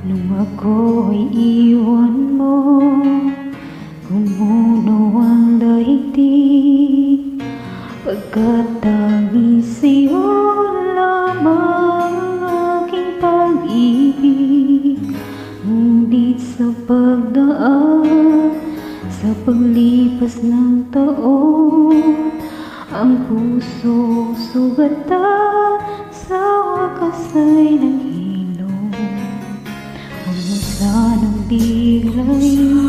Nung ako'y iwan mo, gumunaw ang daigdig, pagkat tanging sa'yo lamang ang aking pag-ibig. Ngunit sa pagdaan, sa paglipas ng taon, ang puso sugatan sa wakas ay naghilom. Huwag mo sanang biglayin